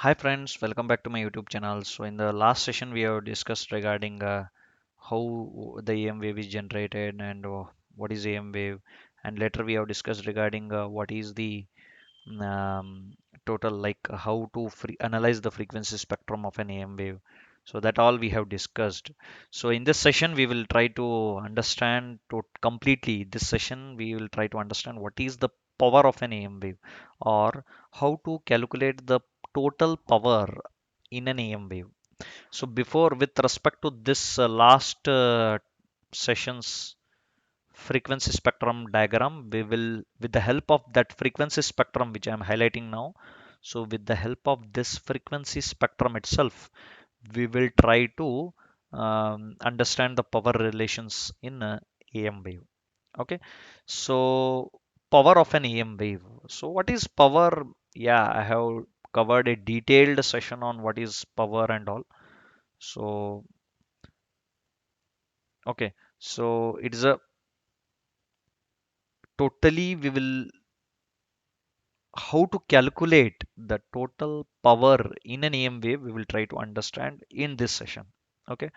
Hi friends, welcome back to my YouTube channel. So in the last session we have discussed regarding how the EM wave is generated and what is EM wave, and later we have discussed regarding what is the um, total, like how to analyze the frequency spectrum of an EM wave. So that all we have discussed. So in this session we will try to understand to completely this session we will try to understand what is the power of an EM wave, or how to calculate the total power in an EM wave. So before, with respect to this last session's frequency spectrum diagram, we will, with the help of that frequency spectrum which I am highlighting now, so with the help of this frequency spectrum itself, we will try to understand the power relations in a AM wave. Okay, so power of an EM wave. So what is power? Yeah, I have covered a detailed session on what is power and all. So okay, so it is a totally we will how to calculate the total power in an EM wave we will try to understand in this session. Okay,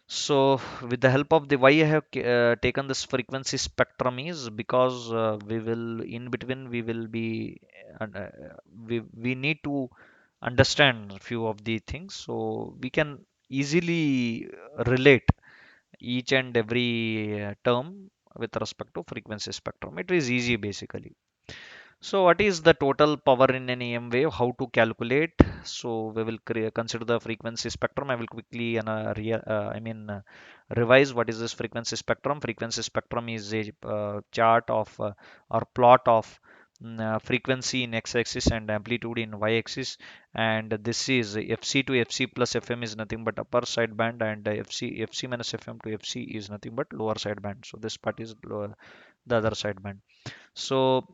so with the help of the why I have taken this frequency spectrum is because we will in between we will be we need to understand a few of the things so we can easily relate each and every term with respect to frequency spectrum. It is easy basically. So what is the total power in an EM wave? How to calculate? So we will consider the frequency spectrum. I will quickly revise what is this frequency spectrum. Frequency spectrum is a chart of or plot of frequency in x-axis and amplitude in y-axis, and this is fc to fc plus fm is nothing but upper side band, and fc minus fm to fc is nothing but lower side band. So this part is lower, the other side band. So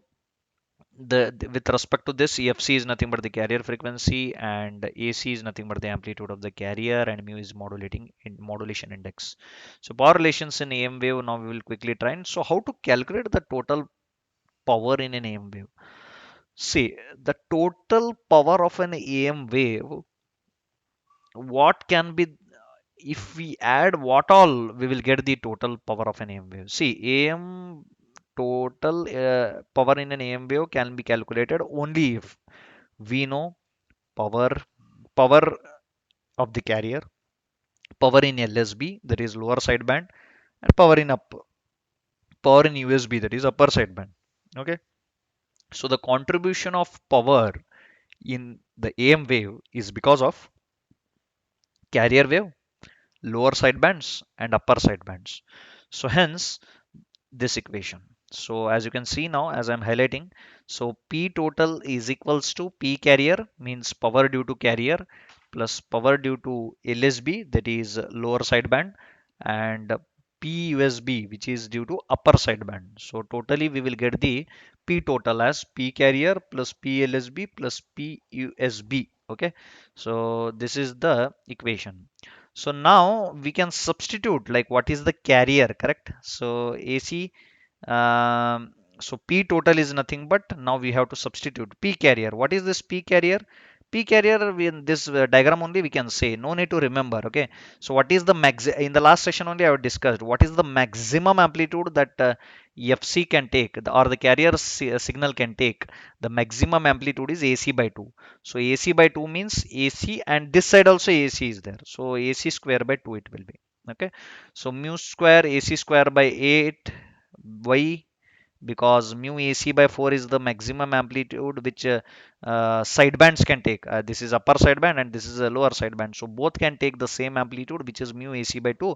with respect to this, EFC is nothing but the carrier frequency, and AC is nothing but the amplitude of the carrier, and mu is modulation index. So power relations in AM wave, now we will quickly try. And so how to calculate the total power in an AM wave? See, the total power of an AM wave, what can be, if we add what all, we will get the total power of an AM wave. See, AM total power in an AM wave can be calculated only if we know power power of the carrier, power in LSB, that is lower side band, and power in USB, that is upper side band. Okay, so the contribution of power in the AM wave is because of carrier wave, lower side bands, and upper side bands. So hence this equation. So as you can see now, as I'm highlighting, so P total is equals to P carrier, means power due to carrier, plus power due to LSB, that is lower side band, and P USB, which is due to upper side band. So totally we will get the P total as P carrier plus P LSB plus P USB. Okay, so this is the equation. So now we can substitute, like what is the carrier, correct? So AC, so P total is nothing but, now we have to substitute P carrier. What is this P carrier? P carrier, in this diagram only we can say, no need to remember. Okay, so what is the max, in the last session only I have discussed what is the maximum amplitude that FC can take, or the carrier signal can take. The maximum amplitude is AC by 2. So AC by 2 means AC, and this side also AC is there. So AC square by 2 it will be. Okay. So mu square AC square by 8 y, because mu AC by 4 is the maximum amplitude which sidebands can take. This is upper sideband and this is a lower sideband. So both can take the same amplitude, which is mu AC by 2,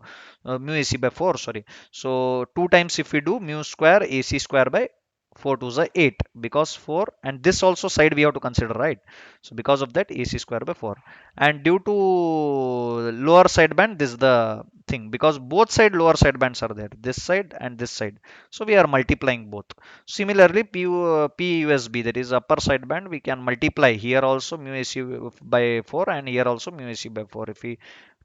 mu AC by 4, sorry. So 2 times if we do mu square AC square by 4 to the 8, because 4, and this also side we have to consider, right? So because of that, AC square by 4, and due to lower side band, this is the thing, because both side lower side bands are there, this side and this side, so we are multiplying both. Similarly, PUSB, that is upper side band, we can multiply here also mu AC by 4, and here also mu AC by 4. If we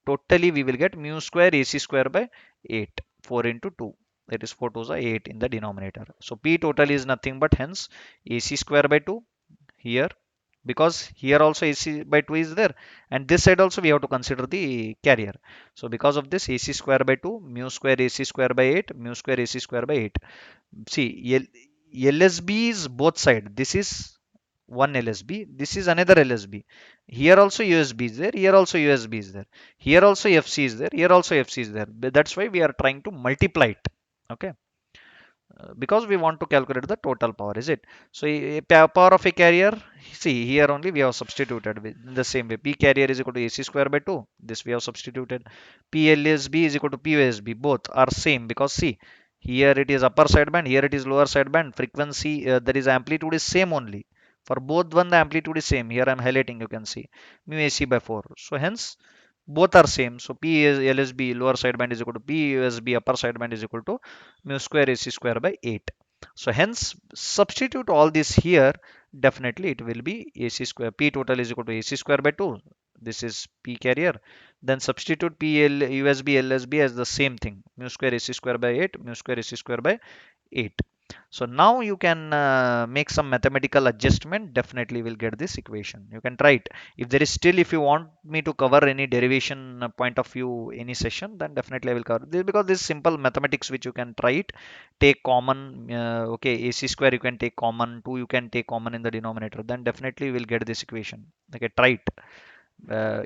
totally, we will get mu square AC square by 8, 4 into 2. That is 4 to the 8 in the denominator. So P total is nothing but hence AC square by 2 here, because here also AC by 2 is there, and this side also we have to consider the carrier. So because of this, AC square by 2 mu square AC square by 8 mu square AC square by 8. See, LSB is both side. This is one LSB, this is another LSB. Here also USB is there, here also USB is there, here also FC is there, here also FC is there. That's why we are trying to multiply it. Okay, because we want to calculate the total power, is it? So power of a carrier, see here only we have substituted with in the same way. P carrier is equal to AC square by 2, this we have substituted. PLSB is equal to POSB, both are same, because see, here it is upper sideband, here it is lower sideband. Frequency, that is amplitude is same only for both. One, the amplitude is same, here I'm highlighting, you can see mu AC by 4. So hence both are same. So P is LSB lower sideband is equal to P USB upper sideband is equal to mu square AC square by 8. So hence substitute all this here, definitely it will be AC square. P total is equal to AC square by 2. This is P carrier. Then substitute PL USB LSB as the same thing, mu square AC square by 8 mu square AC square by 8. So now you can make some mathematical adjustment, definitely will get this equation. You can try it. If there is still, if you want me to cover any derivation point of view, any session, then definitely I will cover this, because this simple mathematics which you can try it. Take common, okay, AC square you can take common, 2 you can take common in the denominator, then definitely you will get this equation. Okay, try it.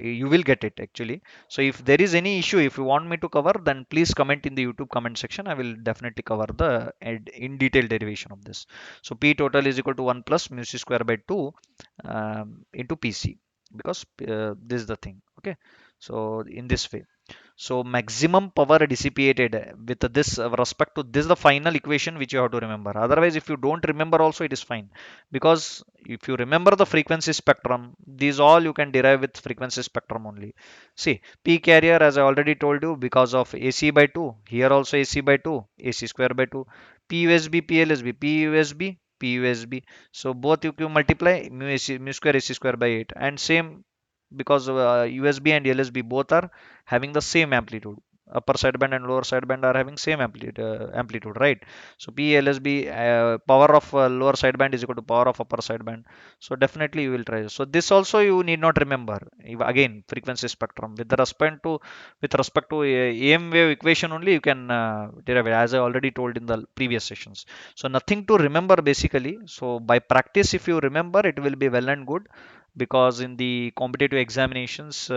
You will get it actually. So if there is any issue, if you want me to cover, then please comment in the YouTube comment section. I will definitely cover the in detail derivation of this. So P total is equal to 1 plus mu c square by 2 into PC, because this is the thing. Okay, so in this way, so maximum power dissipated with this respect to this, the final equation which you have to remember. Otherwise, if you don't remember also, it is fine, because if you remember the frequency spectrum, these all you can derive with frequency spectrum only. See, P carrier, as I already told you, because of AC by 2, here also AC by 2, AC square by 2. PUSB, PLSB, PUSB, PUSB. So both you can multiply mu, AC, mu square AC square by 8, and same, because USB and LSB both are having the same amplitude. Upper sideband and lower sideband are having same amplitude, right? So PLSB, power of lower sideband is equal to power of upper sideband. So definitely you will try. So this also you need not remember. Again, frequency spectrum with respect to AM wave equation only you can derive it, as I already told in the previous sessions. So nothing to remember basically. So by practice, if you remember, it will be well and good, because in the competitive examinations,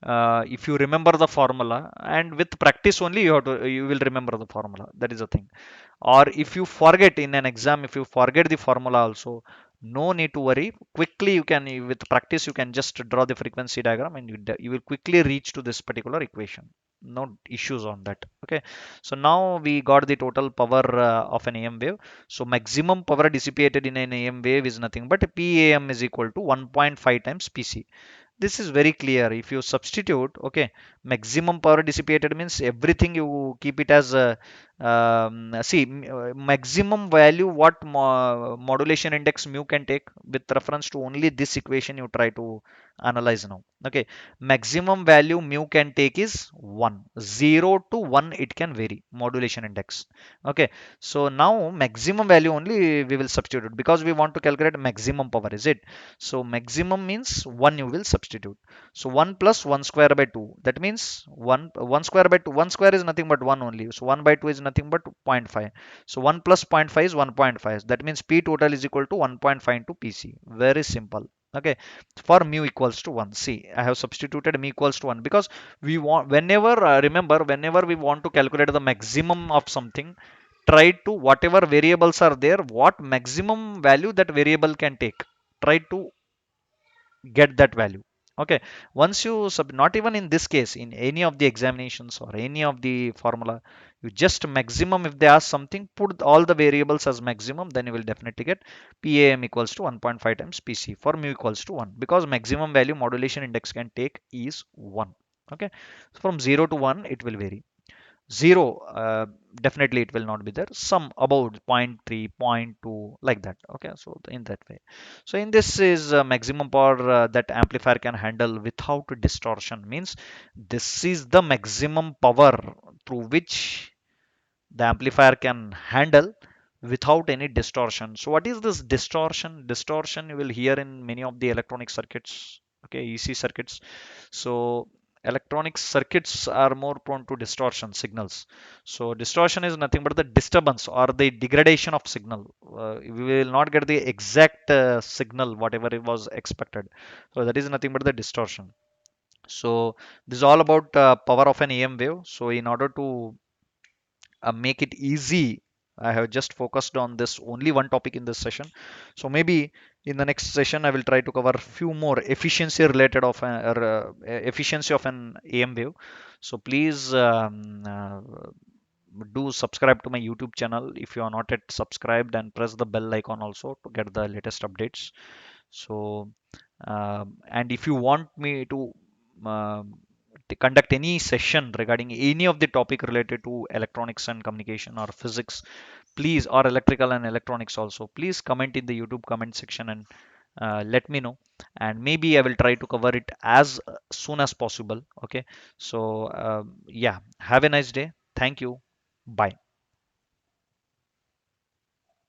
if you remember the formula, and with practice only you will remember the formula, that is the thing. Or if you forget in an exam, if you forget the formula also, no need to worry. Quickly you can, with practice, you can just draw the frequency diagram, and you will quickly reach to this particular equation. No issues on that. Okay, so now we got the total power of an AM wave. So maximum power dissipated in an AM wave is nothing but PAM is equal to 1.5 times PC. This is very clear. If you substitute, okay, maximum power dissipated means everything you keep it as a, see, maximum value, what modulation index mu can take, with reference to only this equation you try to analyze now. Okay, maximum value mu can take is 1. 0 to 1 it can vary, modulation index. Okay, so now maximum value only we will substitute, because we want to calculate maximum power, is it? So maximum means 1 you will substitute. So 1 plus 1 square by 2. That means 1 square by 2. 1 square is nothing but 1 only. So 1 by 2 is nothing but 0.5. So 1 plus 0.5 is 1.5. That means P total is equal to 1.5 into PC. Very simple. Okay, for mu equals to 1. See, I have substituted mu equals to 1, because we want, whenever, remember, whenever we want to calculate the maximum of something, try to, whatever variables are there, what maximum value that variable can take, try to get that value. Okay, once you not even in this case, in any of the examinations or any of the formula, you just maximum, if they ask something, put all the variables as maximum, then you will definitely get PAM equals to 1.5 times PC for mu equals to 1, because maximum value modulation index can take is 1. Okay, so from 0 to 1 it will vary. 0, definitely it will not be there, some about zero point 0.3 zero point 0.2 like that. Okay, so in that way. So in this is maximum power that amplifier can handle without distortion, means this is the maximum power through which the amplifier can handle without any distortion. So what is this distortion? Distortion you will hear in many of the electronic circuits, okay, EC circuits. So electronic circuits are more prone to distortion signals. So distortion is nothing but the disturbance or the degradation of signal. We will not get the exact signal whatever it was expected. So that is nothing but the distortion. So this is all about power of an EM wave. So in order to make it easy, I have just focused on this only one topic in this session. So maybe in the next session I will try to cover few more efficiency related of efficiency of an AM wave. So please do subscribe to my YouTube channel if you are not yet subscribed, and press the bell icon also to get the latest updates. So and if you want me to conduct any session regarding any of the topic related to electronics and communication or physics, please, or electrical and electronics also, please comment in the YouTube comment section and let me know, and maybe I will try to cover it as soon as possible. Okay, so yeah, have a nice day. Thank you. Bye.